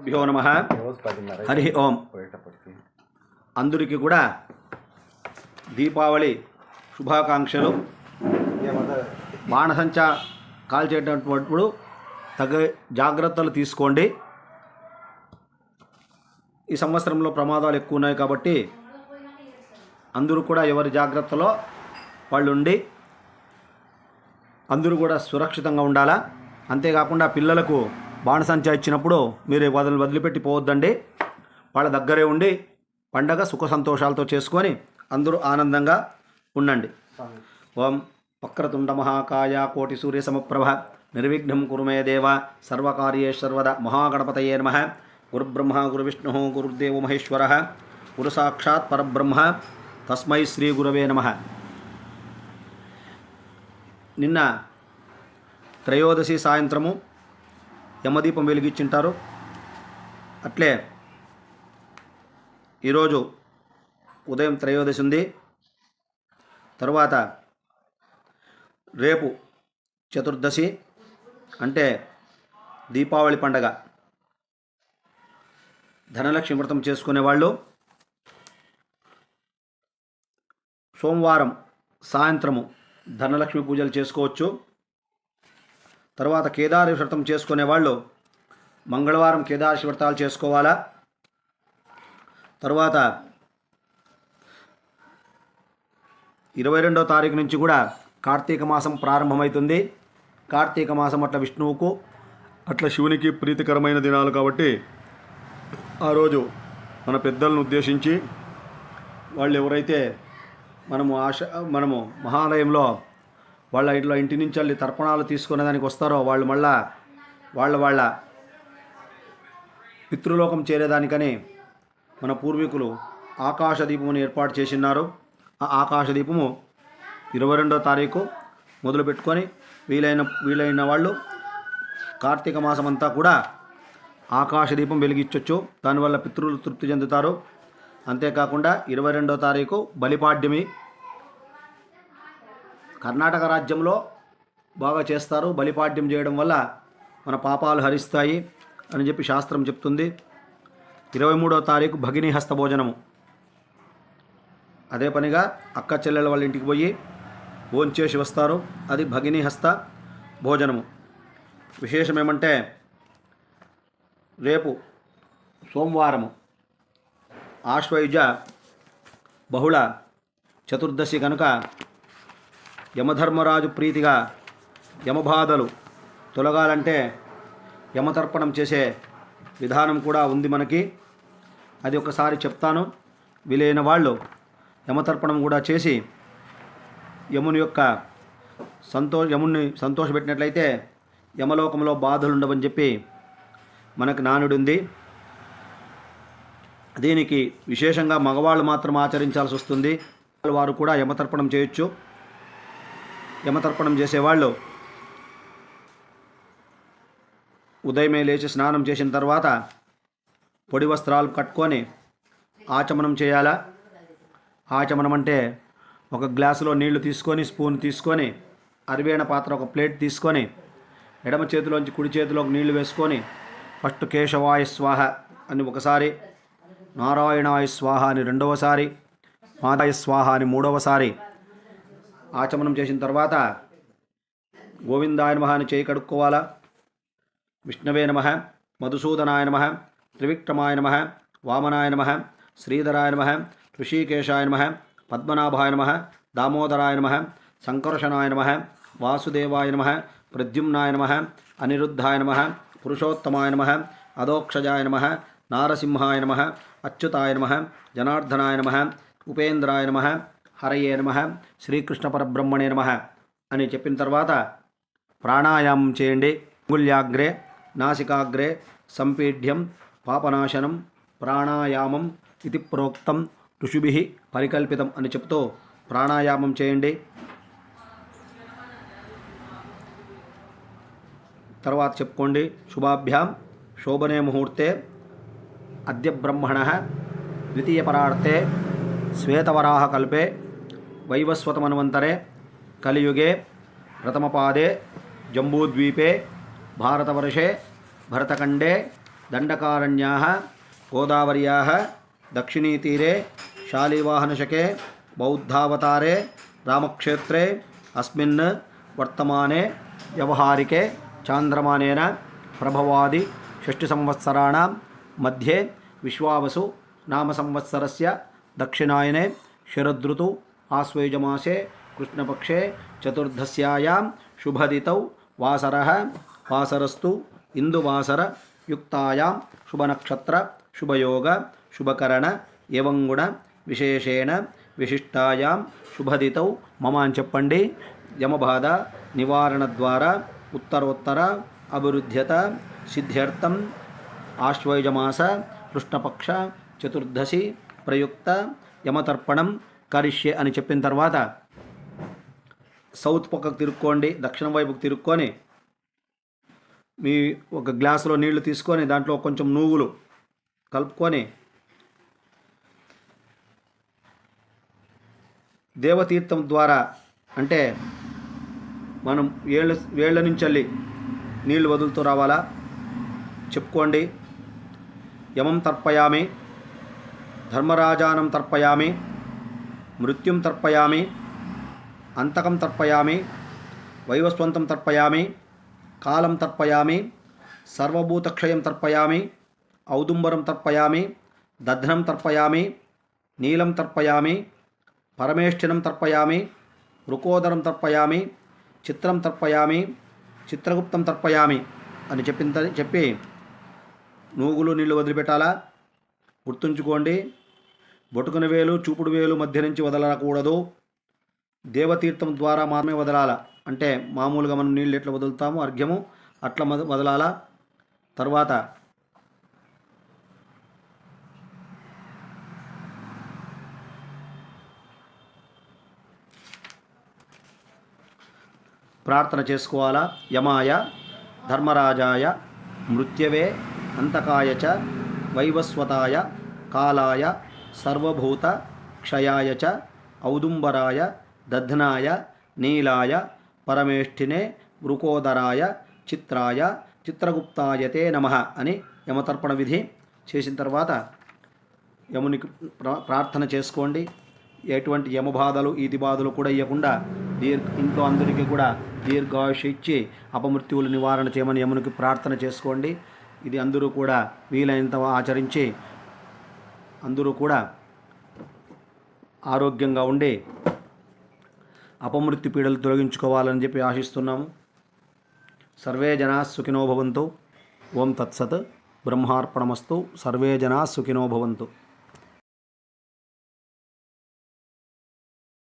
భ్యో నమః. హరి ఓం. అందరికీ కూడా దీపావళి శుభాకాంక్షలు. బాణసంచా కాల్చేటప్పుడు తగ్గ జాగ్రత్తలు తీసుకోండి. ఈ సంవత్సరంలో ప్రమాదాలు ఎక్కువ ఉన్నాయి కాబట్టి అందరూ కూడా ఎవరి జాగ్రత్తలో వాళ్ళు ఉండి అందరూ కూడా సురక్షితంగా ఉండాలా. అంతేకాకుండా పిల్లలకు బాణసంచా ఇచ్చినప్పుడు మీరు వదిలిపెట్టి పోవద్దండి. వాళ్ళ దగ్గరే ఉండి పండగ సుఖ సంతోషాలతో చేసుకొని అందరూ ఆనందంగా ఉండండి. ఓం వక్రతుండ మహాకాయ కోటి సూర్య సమప్రభ నిర్విఘ్నం కురు మే దేవ సర్వకార్యేషు సర్వదా. మహాగణపతయే నమః. గురుబ్రహ్మ గురువిష్ణు గురుర్దేవో మహేశ్వర గురు సాక్షాత్ పరబ్రహ్మ తస్మై శ్రీ గురవే నమః. నిన్న త్రయోదశి సాయంత్రము యమదీపం వెలిగించింటారు. అట్లే ఈరోజు ఉదయం త్రయోదశి ఉంది. తరువాత రేపు చతుర్దశి అంటే దీపావళి పండగ. ధనలక్ష్మి వ్రతం చేసుకునేవాళ్ళు సోమవారం సాయంత్రము ధనలక్ష్మి పూజలు చేసుకోవచ్చు. తర్వాత కేదారి వ్రతం చేసుకునే వాళ్ళు మంగళవారం కేదారి వ్రతాలు చేసుకోవాలా. తర్వాత 22వ తారీఖు నుంచి కూడా కార్తీక మాసం ప్రారంభమవుతుంది. కార్తీక మాసం అట్లా విష్ణువుకు అట్లా శివునికి ప్రీతికరమైన దినాలు కాబట్టి ఆ రోజు మన పెద్దలను ఉద్దేశించి వాళ్ళు ఎవరైతే మనము మహాలయంలో వాళ్ళ ఇట్లా ఇంటి నుంచి వెళ్ళి తర్పణాలు తీసుకునే దానికి వస్తారో వాళ్ళు మళ్ళా వాళ్ళ పితృలోకం చేరేదానికని మన పూర్వీకులు ఆకాశ దీపమును ఏర్పాటు చేసినారు. ఆ ఆకాశ దీపము 22వ తారీఖు మొదలు పెట్టుకొని వీలైన వాళ్ళు కార్తీక మాసం అంతా కూడా ఆకాశ దీపం వెలిగించవచ్చు. దానివల్ల పితృలు తృప్తి చెందుతారు. అంతేకాకుండా 22వ తారీఖు బలిపాడ్యమి. కర్ణాటక రాజ్యంలో బాగా చేస్తారు. బలిపాడ్యం చేయడం వల్ల మన పాపాలు హరిస్తాయి అని చెప్పి శాస్త్రం చెప్తుంది. 23వ తారీఖు భగినీ హస్త భోజనము. అదే పనిగా అక్క చెల్లెల వాళ్ళ ఇంటికి పోయి భోంచేసి వస్తారు. అది భగినీ హస్త భోజనము. విశేషం ఏమంటే రేపు సోమవారము ఆశ్వయుజ బహుళ చతుర్దశి కనుక యమధర్మరాజు ప్రీతిగా యమబాధలు తొలగాలంటే యమతర్పణం చేసే విధానం కూడా ఉంది మనకి. అది ఒకసారి చెప్తాను. వీలైన వాళ్ళు యమతర్పణం కూడా చేసి యముని సంతోషపెట్టినట్లయితే యమలోకంలో బాధలు ఉండవని చెప్పి మనకు నానుడి ఉంది. దీనికి విశేషంగా మగవాళ్ళు మాత్రం ఆచరించాల్సి వస్తుంది. వారు కూడా యమతర్పణం చేయొచ్చు. యమతర్పణం చేసేవాళ్ళు ఉదయమే లేచి స్నానం చేసిన తర్వాత పొడి వస్త్రాలు కట్టుకొని ఆచమనం చేయాలా. ఆచమనం అంటే ఒక గ్లాసులో నీళ్లు తీసుకొని స్పూన్ తీసుకొని అరివేణ పాత్ర ఒక ప్లేట్ తీసుకొని ఎడమ చేతిలోంచి కుడి చేతిలోకి నీళ్లు వేసుకొని ఫస్ట్ కేశవాయ స్వాహ అని ఒకసారి, నారాయణాయ స్వాహ అని రెండవసారి, మాదాయ స్వాహ అని మూడవసారి ఆచమనం చేసిన తర్వాత గోవిందాయ నమః అని చేయి కడుక్కోవాలా. విష్ణవే నమః, మధుసూదనాయ నమః, త్రివిక్రమాయ నమః, వామనాయ నమః, శ్రీధరాయ నమః, ఋషికేశాయ నమః, పద్మనాభాయ నమః, దామోదరాయ నమః, సంకర్షణాయ నమః, వాసుదేవాయ నమః, ప్రద్యుమ్నాయ నమః, అనిరుద్ధాయ నమః, పురుషోత్తమాయ నమః, అదోక్షజాయ నమః, నారసింహాయ నమః, అచ్యుతాయ నమః, జనార్దనాయ నమః, ఉపేంద్రాయ నమః, హరయే నమః, శ్రీకృష్ణ పరబ్రహ్మణే నమః అని చెప్పిన తర్వాత ప్రాణాయామం చేయండి. అంగుళ్యాగ్రే నాసికాగ్రే సంపీఢ్యం పాపనాశనం ప్రాణాయామం ఇది ప్రోక్తం ఋషిభిః పరికల్పితం అని చెప్తూ ప్రాణాయామం చేయండి. తర్వాత చెప్పుకోండి. శుభాభ్యాం శోభనే ముహూర్తే అద్య బ్రహ్మణః ద్వితీయ పరార్థే శ్వేతవరాహ కల్పే వైవస్వతమన్వంతరే కలియుగే ప్రథమపాదే జంబూద్వీపే భారతవర్షే భరతఖండే దండకారణ్యాः గోదావర్యాः దక్షిణీతీరే శాలివాహనశకే బౌద్ధావతారే రామక్షేత్రే అస్మిన్ వర్తమానే వ్యవహారికే చాంద్రమానేన ప్రభవాది షష్ఠి సంవత్సరాణం మధ్యే విశ్వావసు నామ సంవత్సరస్య దక్షిణాయనే శరదృతు ఆశ్వయుజమాసే కృష్ణపక్షే చతుర్దశ్యాయాం శుభదితౌ వాసరః వాసరస్తు ఇందువాసర యుక్తాయాం శుభనక్షత్ర శుభయోగ శుభకరణ ఏవంగుణ విశేషేణ విశిష్టాయాం శుభదితౌ మమ అని చెప్పండి. యమబాధ నివారణ ద్వారా ఉత్తరోత్తర అభివృద్ధ్యత సిద్ధ్యర్థం ఆశ్వయుజమాస కృష్ణపక్ష చతుర్దశి ప్రయుక్త యమతర్పణం కరిష్యే అని చెప్పిన తర్వాత సౌత్ పక్కకు తిరుక్కోండి, దక్షిణం వైపుకు తిరుక్కొని మీ ఒక గ్లాసులో నీళ్లు తీసుకొని దాంట్లో కొంచెం నువ్వులు కలుపుకొని దేవతీర్థం ద్వారా అంటే మనం వేళ్ళ నుంచి వెళ్ళి నీళ్లు వదులుతూ రావాలా చెప్పుకోండి. యమం తర్పయామి, ధర్మరాజానం తర్పయామి, మృత్యుం తర్పయామి, అంతకం తర్పయామి, వైవస్వంతం తర్పయామి, కాలం తర్పయామి, సర్వభూతక్షయం తర్పయామి, ఔదుంబరం తర్పయామి, దధ్నం తర్పయామి, నీలం తర్పయామి, పరమేష్ఠినం తర్పయామి, వృకోదరం తర్పయామి, చిత్రం తర్పయామి, చిత్రగుప్తం తర్పయామి అని చెప్పి నూగులు నీళ్లు వదిలిపెట్టాలా. గుర్తుంచుకోండి, బొటుకున వేలు చూపుడు వేలు మధ్య నుంచి వదలకూడదు. దేవతీర్థం ద్వారా మాత్రమే వదలాల. అంటే మామూలుగా మనం నీళ్ళు ఎట్లా వదులుతామో అర్ఘ్యము అట్లా వదలాలా. తర్వాత ప్రార్థన చేసుకోవాలా. యమాయ ధర్మరాజాయ మృత్యవే అంతకాయ చ వైవస్వతాయ కాలాయ సర్వభూత క్షయాయ చ ఔదుంబరాయ దధ్నాయ నీలాయ పరమేష్ఠినే వృకోదరాయ చిత్రాయ చిత్రగుప్తాయతే నమః అని యమతర్పణ విధి చేసిన తర్వాత యమునికి ప్రార్థన చేసుకోండి. ఎటువంటి యమబాధలు ఈతి బాధలు కూడా ఇవ్వకుండా ఇంట్లో అందరికీ కూడా దీర్ఘాయుష్ ఇచ్చి అపమృత్యువులు నివారణ చేయమని యమునికి ప్రార్థన చేసుకోండి. ఇది అందరూ కూడా వీలైనంత ఆచరించి అందరూ కూడా ఆరోగ్యంగా ఉండి అపమృత్యు పీడలు తొలగించుకోవాలని చెప్పి ఆశిస్తున్నాము. సర్వే జనా సుఖినో భవంతు. ఓం తత్సత్. బ్రహ్మార్పణమస్తు. సర్వే జనా సుఖినో భవంతు.